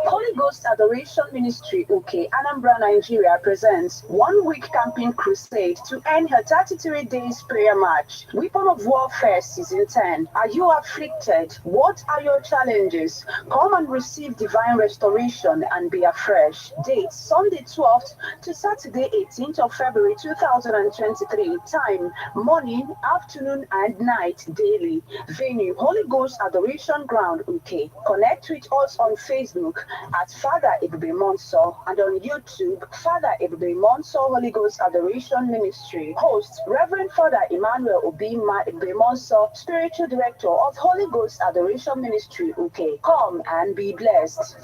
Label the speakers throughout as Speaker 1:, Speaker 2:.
Speaker 1: Holy Ghost Adoration Ministry UK Anambra Nigeria presents 1 week camping crusade to end her 33 days prayer march. Weapon of Warfare Season 10. Are you afflicted? What are your challenges? Come and receive divine restoration and be afresh. Date Sunday 12th to Saturday 18th of February 2023. Time morning, afternoon and night daily. Venue Holy Ghost Adoration Ground UK. Connect with us on Facebook at Father Ebube Monso and on YouTube Father Ebube Monso Holy Ghost Adoration Ministry. Host Reverend Father Emmanuel Obima Ebube Monso, Spiritual Director of Holy Ghost Adoration Ministry UK. Come and be blessed.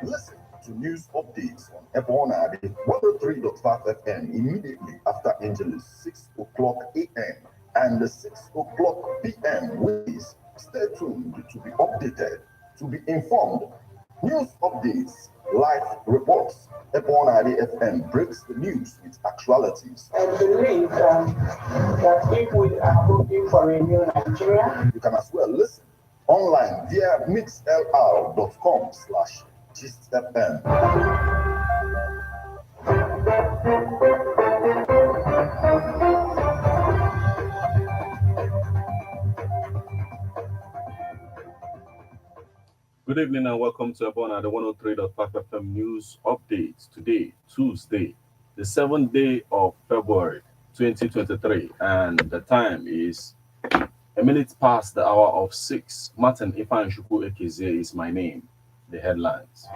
Speaker 2: Listen to news updates on Ebonade 103.5 FM immediately after Angelus 6 o'clock a.m. and 6 o'clock p.m. weekdays. Stay tuned to be updated, to be informed. News updates, live reports. Ebonade FM breaks the news with actualities.
Speaker 1: I believe that if we are looking for a new Nigeria,
Speaker 2: you can as well listen online via mixlr.com/GistFM.
Speaker 3: Good evening and welcome to Ebona, the 103.5 FM News Update. Today, Tuesday, the 7th day of February 2023, and the time is a minute past the hour of 6. Martin Ifan Shuku Ekeze is my name. The headlines.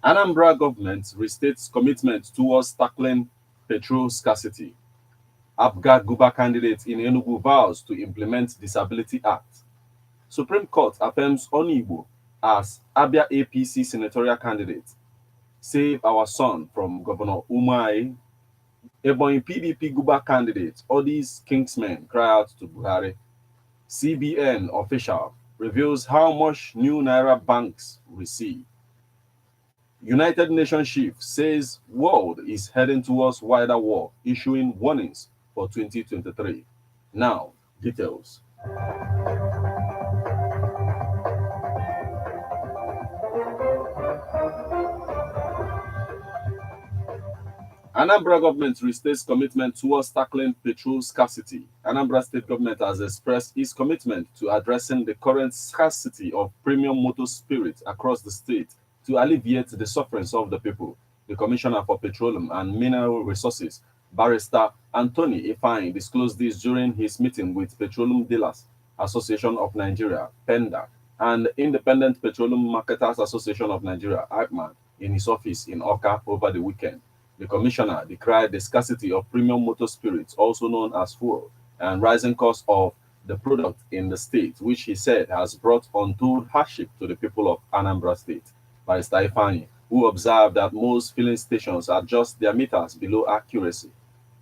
Speaker 3: Anambra government restates commitment towards tackling petrol scarcity. Abga Guba candidate in Enugu vows to implement Disability Act. Supreme Court affirms Onigbo as Abia APC senatorial candidate. Save our son from Governor Umai. Ebonyi PDP Guba candidate. All these Kingsmen cry out to Buhari. CBN official reveals how much new Naira banks receive. United Nations chief says world is heading towards wider war, issuing warnings for 2023. Now, details. Anambra government restates commitment towards tackling petrol scarcity. Anambra state government has expressed its commitment to addressing the current scarcity of premium motor spirit across the state to alleviate the sufferings of the people. The Commissioner for Petroleum and Mineral Resources, Barrister Anthony Ifeanyi, disclosed this during his meeting with Petroleum Dealers Association of Nigeria, PENDA, and Independent Petroleum Marketers Association of Nigeria, IPMAN, in his office in Oka over the weekend. The commissioner decried the scarcity of premium motor spirits, also known as fuel, and rising cost of the product in the state, which he said has brought untold hardship to the people of Anambra State. Barrister Ifeanyi, who observed that most filling stations adjust their meters below accuracy,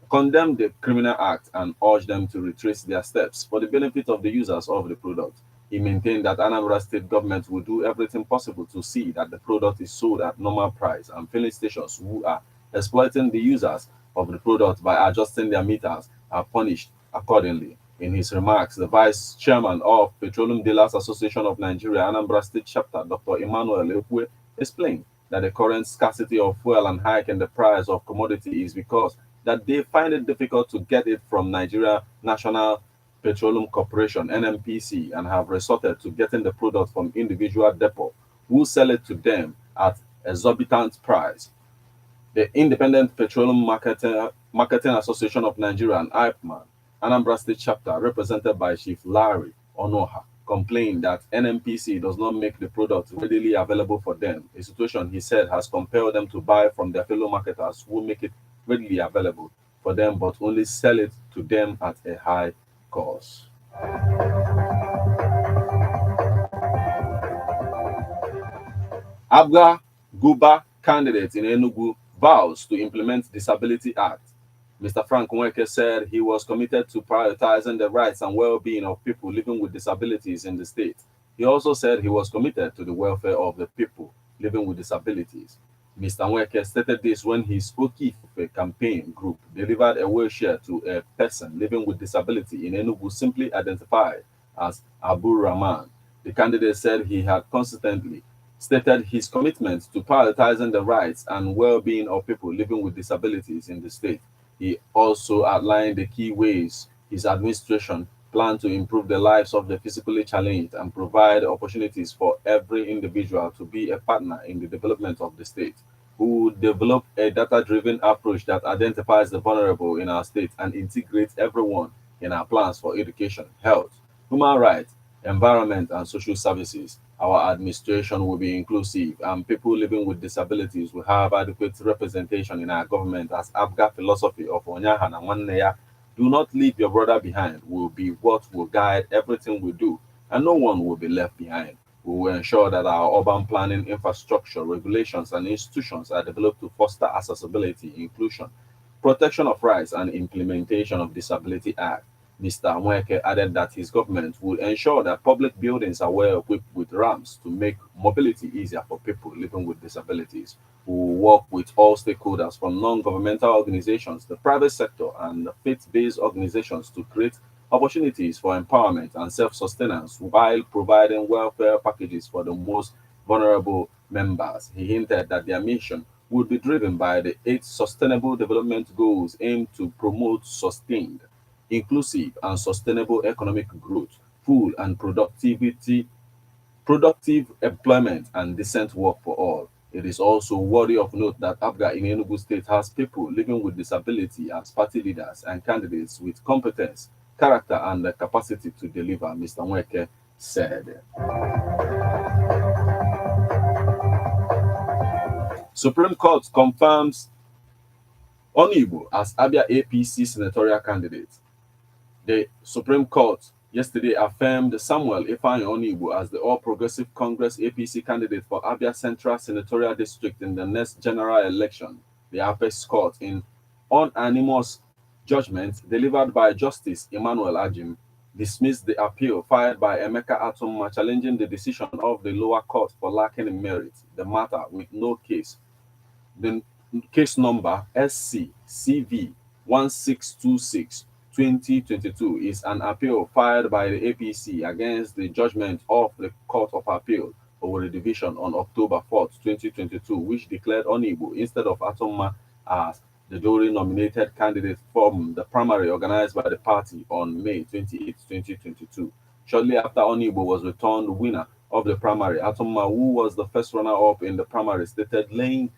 Speaker 3: condemned the criminal act and urged them to retrace their steps for the benefit of the users of the product. He maintained that Anambra State government will do everything possible to see that the product is sold at normal price, and filling stations who are exploiting the users of the product by adjusting their meters are punished accordingly. In his remarks, the Vice Chairman of Petroleum Dealers Association of Nigeria, Anambra State Chapter, Dr. Emmanuel Ekwe, explained that the current scarcity of fuel and hike in the price of commodity is because that they find it difficult to get it from Nigeria National Petroleum Corporation, NNPC, and have resorted to getting the product from individual depot who sell it to them at exorbitant price. The Independent Petroleum Marketing Association of Nigeria and IPMAN, Anambra State Chapter, represented by Chief Larry Onoha, complained that NNPC does not make the product readily available for them, a situation he said has compelled them to buy from their fellow marketers who make it readily available for them but only sell it to them at a high cost. Abga Guba candidate in Enugu vows to implement Disability Act. Mr. Frank Nweke said he was committed to prioritizing the rights and well-being of people living with disabilities in the state. He also said he was committed to the welfare of the people living with disabilities. Mr. Nweke stated this when his Okife campaign group delivered a wheelchair to a person living with disability in Enugu simply identified as Abu Rahman. The candidate said he had consistently stated his commitment to prioritizing the rights and well-being of people living with disabilities in the state. He also outlined the key ways his administration planned to improve the lives of the physically challenged and provide opportunities for every individual to be a partner in the development of the state. We will develop a data-driven approach that identifies the vulnerable in our state and integrates everyone in our plans for education, health, human rights, environment, and social services. Our administration will be inclusive, and people living with disabilities will have adequate representation in our government as ABGA philosophy of Onyaha na Nwanneya. Do not leave your brother behind will be what will guide everything we do, and no one will be left behind. We will ensure that our urban planning infrastructure, regulations, and institutions are developed to foster accessibility, inclusion, protection of rights, and implementation of Disability Act. Mr. Nweke added that his government will ensure that public buildings are well equipped with ramps to make mobility easier for people living with disabilities. We will work with all stakeholders from non-governmental organizations, the private sector, and the faith-based organizations to create opportunities for empowerment and self-sustenance while providing welfare packages for the most vulnerable members. He hinted that their mission would be driven by the 8 Sustainable Development Goals aimed to promote sustained, inclusive, and sustainable economic growth, full and productive employment, and decent work for all. It is also worthy of note that ABGA in Enugu State has people living with disability as party leaders and candidates with competence, character, and the capacity to deliver, Mr. Nweke said. Supreme Court confirms Onigbo as Abia APC senatorial candidate. The Supreme Court yesterday affirmed Samuel Ifeanyi Onigbo as the All Progressive Congress APC candidate for Abia Central Senatorial District in the next general election. The Apex Court, in unanimous judgment delivered by Justice Emmanuel Ajim, dismissed the appeal filed by Emeka Atumma challenging the decision of the lower court for lacking in merit. The matter with no case. The case number SC-CV 1626-2022 is an appeal filed by the APC against the judgment of the Court of Appeal over the division on October 4th, 2022, which declared Onigbo instead of Atumma as the duly nominated candidate from the primary organized by the party on May 28, 2022. Shortly after Onigbo was returned winner of the primary, Atumma, who was the first runner-up in the primary, started laying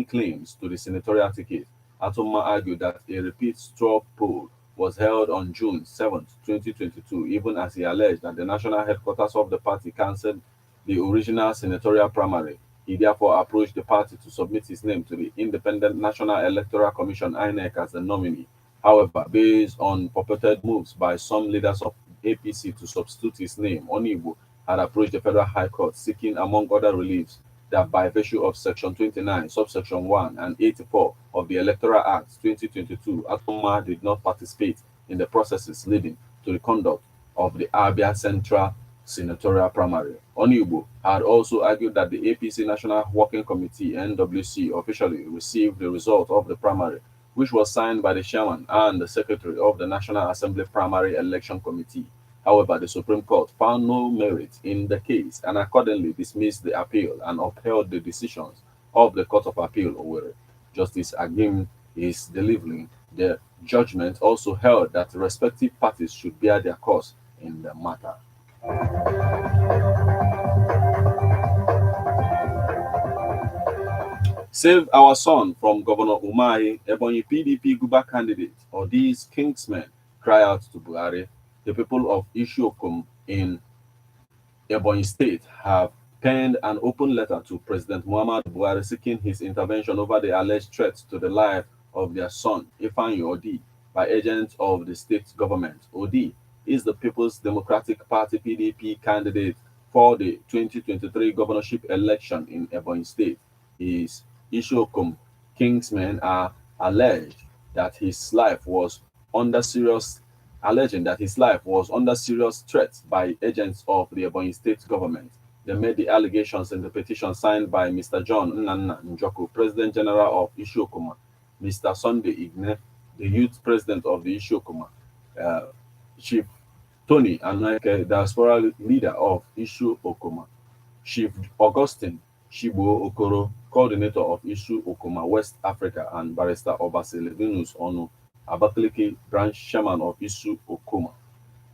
Speaker 3: claims to the senatorial ticket. Atumma argued that a repeat straw poll was held on June 7, 2022, even as he alleged that the national headquarters of the party cancelled the original senatorial primary. He therefore approached the party to submit his name to the Independent National Electoral Commission (INEC) as the nominee. However, based on purported moves by some leaders of APC to substitute his name, Onigbo had approached the Federal High Court seeking, among other reliefs, that by virtue of Section 29, subsection 1 and 84 of the Electoral Act 2022, Atumma did not participate in the processes leading to the conduct of the Abia Central senatorial primary. Onigbo had also argued that the APC National Working Committee (NWC) officially received the result of the primary, which was signed by the chairman and the secretary of the National Assembly Primary Election Committee. However, the Supreme Court found no merit in the case and accordingly dismissed the appeal and upheld the decisions of the Court of Appeal Owerri. Justice Agim is delivering the judgment also held that respective parties should bear their course in the matter. Save our son from Governor Umahi, Ebonyi PDP Guba candidate, or these kingsmen cry out to Buhari. The people of Ishokom in Ebonyi State have penned an open letter to President Muhammad Buhari seeking his intervention over the alleged threats to the life of their son, Ifeanyi Odi, by agents of the state government. Odi is the People's Democratic Party PDP candidate for the 2023 governorship election in Ebonyi State. His Ishokom kingsmen are alleged that his life was under serious alleging that his life was under serious threat by agents of the Ebonyi state government. They made the allegations in the petition signed by Mr. John Nnanna Njoku, President General of Ishiokuma, Mr. Sunday Igne, the youth president of the Ishiokuma, uh, Chief Tony Anake, diaspora leader of Ishu Okuma, Chief Augustine Shibo Okoro, coordinator of Ishu Okuma West Africa, and Barrister Obasi Levinus Onu, Abakaliki branch chairman of Ishu Okuma.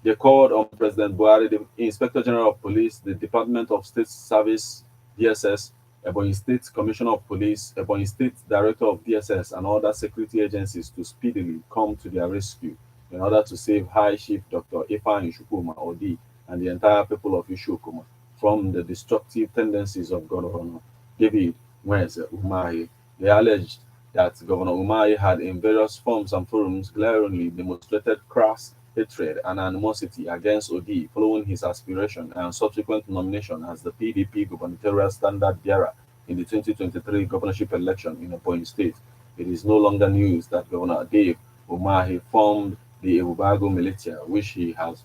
Speaker 3: They called on President Buhari, the Inspector General of Police, the Department of State Service, DSS, Ebonyi State Commissioner of Police, Ebonyi State Director of DSS, and other security agencies to speedily come to their rescue in order to save High Chief Dr. Ifeanyi Chukwuma Odi and the entire people of Ishukuma from the destructive tendencies of Governor David Nweze Umahi. They alleged that Governor Umahi had, in various forms and forums, glaringly demonstrated crass hatred and animosity against Odi following his aspiration and subsequent nomination as the PDP gubernatorial standard bearer in the 2023 governorship election in Ebonyi State. It is no longer news that Governor Dave Umahi formed the Ebubago militia, which he has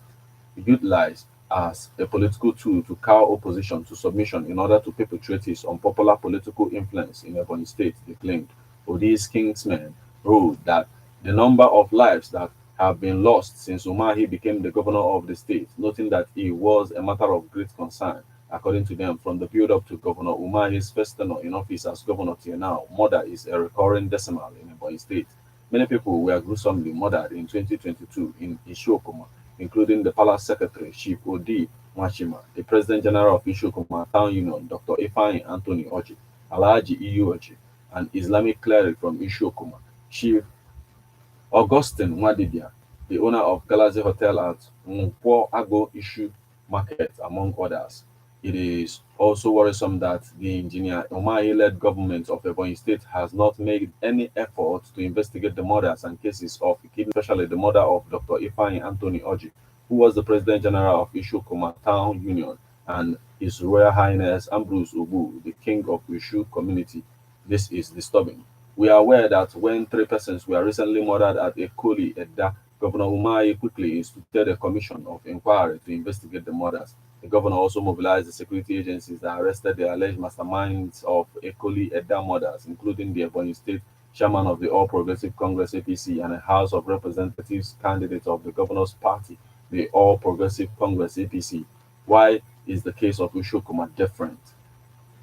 Speaker 3: utilized as a political tool to cow opposition to submission in order to perpetuate his unpopular political influence in Ebonyi State, they claimed. Odi's kingsmen wrote that the number of lives that have been lost since Umahi became the governor of the state, noting that it was a matter of great concern, according to them, from the build-up to Governor Umahi's first tenure in office as governor till now. Murder is a recurring decimal in Ebonyi State. Many people were gruesomely murdered in 2022 in Ishiokuma, including the Palace Secretary, Chief Odi Mwachima, the President General of Ishokuma Town Union, Dr. Ifeanyi Anthony Oji, Alhaji Iyo Oji, an Islamic cleric from Ishokuma, Chief Augustine Nwadibia, the owner of Galaxy Hotel at Nkwo Ago Ishu Market, among others. It is also worrisome that the engineer Umahi-led government of Ebonyi State has not made any effort to investigate the murders and cases of kidnapping, especially the murder of Dr. Ifeanyi Anthony Oji, who was the President General of Ishukuma Town Union, and His Royal Highness Ambrose Ubu, the King of Ishu community. This is disturbing. We are aware that when 3 persons were recently murdered at Ekoli, Edda, Governor Umahi quickly instituted a commission of inquiry to investigate the murders. The governor also mobilized the security agencies that arrested the alleged masterminds of Ekoli Edda murders, including the Ebonyi State chairman of the All Progressive Congress APC and a House of Representatives candidate of the governor's party, the All Progressive Congress APC. Why is the case of Ushokuma different?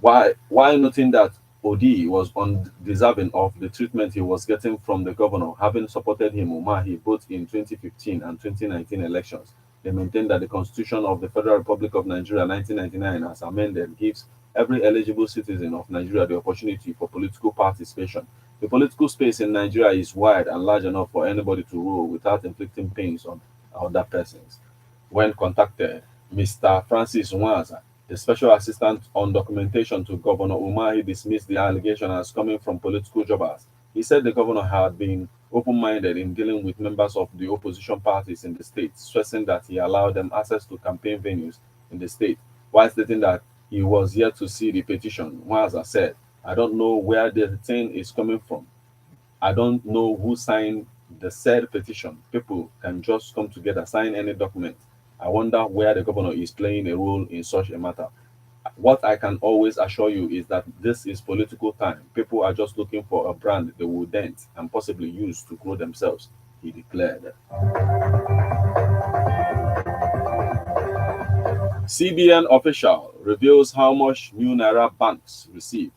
Speaker 3: Why noting that Odi was undeserving of the treatment he was getting from the governor, having supported him, Umahi, both in 2015 and 2019 elections? They maintain that the Constitution of the Federal Republic of Nigeria 1999, as amended, gives every eligible citizen of Nigeria the opportunity for political participation. The political space in Nigeria is wide and large enough for anybody to rule without inflicting pains on other persons. When contacted, Mr. Francis Nwaza, the special assistant on documentation to Governor Umahi, dismissed the allegation as coming from political jobbers. He said the governor had been open-minded in dealing with members of the opposition parties in the state, stressing that he allowed them access to campaign venues in the state. While stating that he was yet to see the petition, Nwaza said, "I don't know where the thing is coming from. I don't know who signed the said petition. People can just come together, sign any document. I wonder where the governor is playing a role in such a matter. What I can always assure you is that this is political time. People are just looking for a brand they will dent and possibly use to grow themselves," he declared. CBN official reveals how much new Naira banks receive.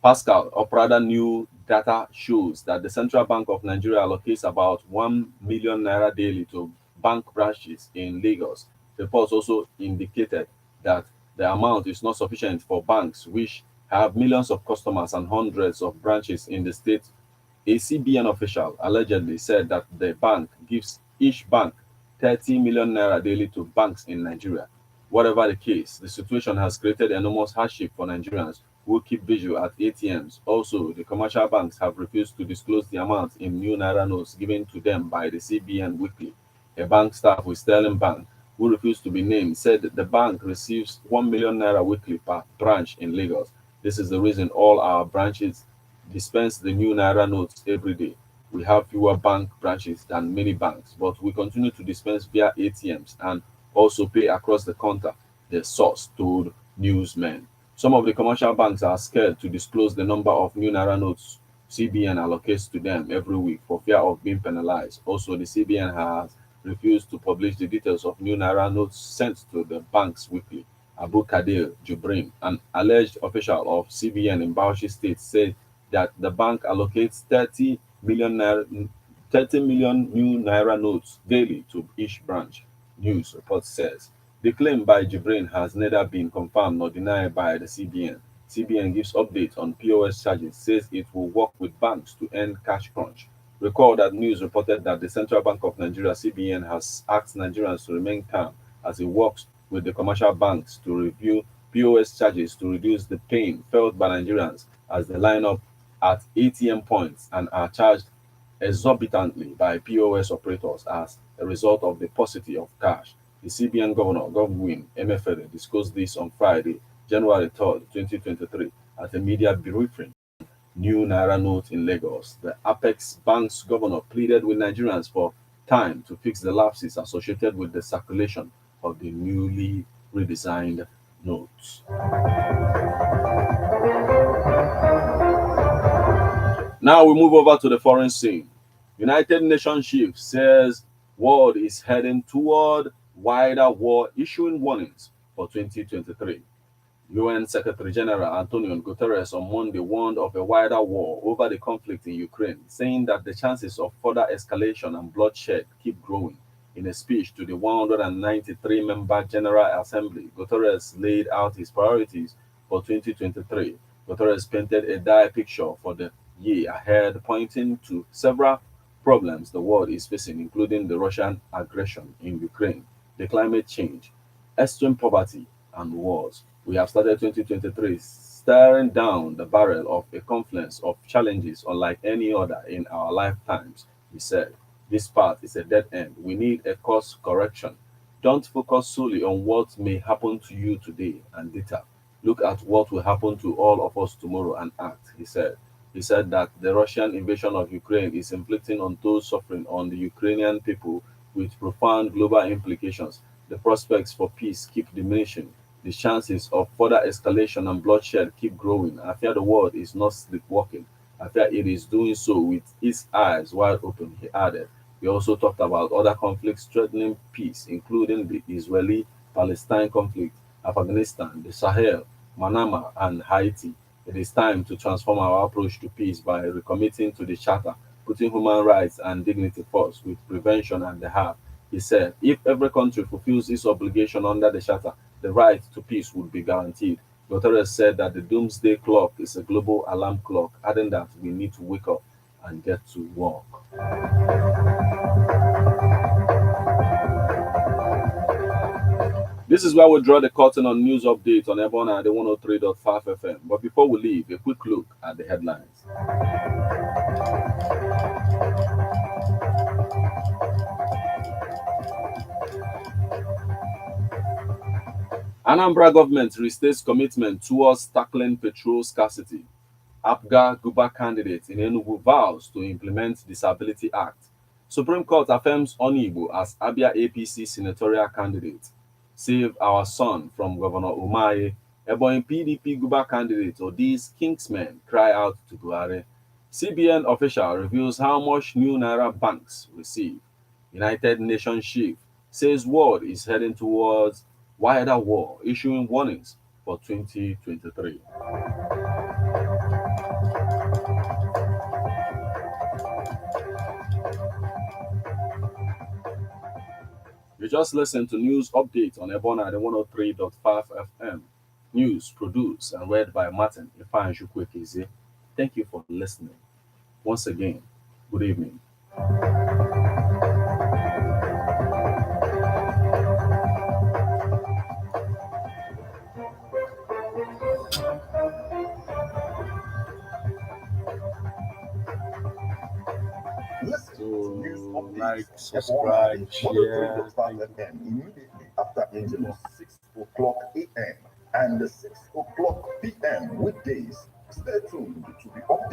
Speaker 3: Pascal, or rather new data shows that the Central Bank of Nigeria allocates about 1 million naira daily to bank branches in Lagos. Reports also indicated that the amount is not sufficient for banks which have millions of customers and hundreds of branches in the state. A CBN official allegedly said that the bank gives each bank 30 million naira daily to banks in Nigeria. Whatever the case, the situation has created enormous hardship for Nigerians who keep vigil at ATMs. Also, the commercial banks have refused to disclose the amount in new Naira notes given to them by the CBN weekly. A bank staff with Sterling Bank, who refused to be named, said that the bank receives 1 million Naira weekly per branch in Lagos. This is the reason all our branches dispense the new Naira notes every day. We have fewer bank branches than many banks, but we continue to dispense via ATMs and also pay across the counter, the source told newsmen. Some of the commercial banks are scared to disclose the number of new Naira notes CBN allocates to them every week for fear of being penalized. Also, the CBN has refused to publish the details of new Naira notes sent to the banks weekly. Abu Kadir Jubrin, an alleged official of CBN in Bauchi State, said that the bank allocates 30 million new Naira notes daily to each branch, news report says. The claim by Jibrin has neither been confirmed nor denied by the CBN. CBN gives updates on POS charges, says it will work with banks to end cash crunch. Recall that news reported that the Central Bank of Nigeria (CBN) has asked Nigerians to remain calm as it works with the commercial banks to review POS charges to reduce the pain felt by Nigerians as they line up at ATM points and are charged exorbitantly by POS operators as a result of the paucity of cash. The CBN Governor, Godwin Emefiele, discussed this on Friday, January 3rd, 2023, at a media briefing. New Naira note in Lagos. The Apex Bank's governor pleaded with Nigerians for time to fix the lapses associated with the circulation of the newly redesigned notes. Now we move over to the foreign scene. United Nations chief says world is heading toward wider war, issuing warnings for 2023. UN Secretary General Antonio Guterres on Monday warned of a wider war over the conflict in Ukraine, saying that the chances of further escalation and bloodshed keep growing. In a speech to the 193-member General Assembly, Guterres laid out his priorities for 2023. Guterres painted a dire picture for the year ahead, pointing to several problems the world is facing, including the Russian aggression in Ukraine, the climate change, extreme poverty, and wars. We have started 2023 staring down the barrel of a confluence of challenges unlike any other in our lifetimes, he said. This path is a dead end. We need a course correction. Don't focus solely on what may happen to you today and later. Look at what will happen to all of us tomorrow and act, he said. He said that the Russian invasion of Ukraine is inflicting on those suffering on the Ukrainian people with profound global implications. The prospects for peace keep diminishing. The chances of further escalation and bloodshed keep growing. I fear the world is not sleepwalking. I fear it is doing so with its eyes wide open, he added. He also talked about other conflicts threatening peace, including the Israeli-Palestine conflict, Afghanistan, the Sahel, Manama, and Haiti. It is time to transform our approach to peace by recommitting to the Charter, putting human rights and dignity first with prevention at the heart. He said, if every country fulfills its obligation under the Charter, the right to peace would be guaranteed. Guterres said that the doomsday clock is a global alarm clock, adding that we need to wake up and get to work. This is where we draw the curtain on news updates on Ebona at the 103.5 FM. But before we leave, a quick look at the headlines. Anambra government restates commitment towards tackling petrol scarcity. APGA Guba candidate in Enugu vows to implement Disability Act. Supreme Court affirms Onigbo as Abia APC senatorial candidate. Save our son from Governor Umahi. Ebonyi PDP Guba candidate or these Kingsmen cry out to Buhari. CBN official reveals how much new Naira banks receive. United Nations chief says world is heading towards wider war, issuing warnings for 2023. You just listened to news update on Ebona at 103.5 FM. News produced and read by Martin Ifanjukwekeze. Thank you for listening. Once again, good evening.
Speaker 2: Listen to news updates
Speaker 3: Like,
Speaker 2: on
Speaker 3: subscribe,
Speaker 2: Ebona
Speaker 3: share.
Speaker 2: 103.5 FM immediately after Angelus 6 o'clock a.m. and 6 o'clock p.m. weekdays. Stay tuned to be updated.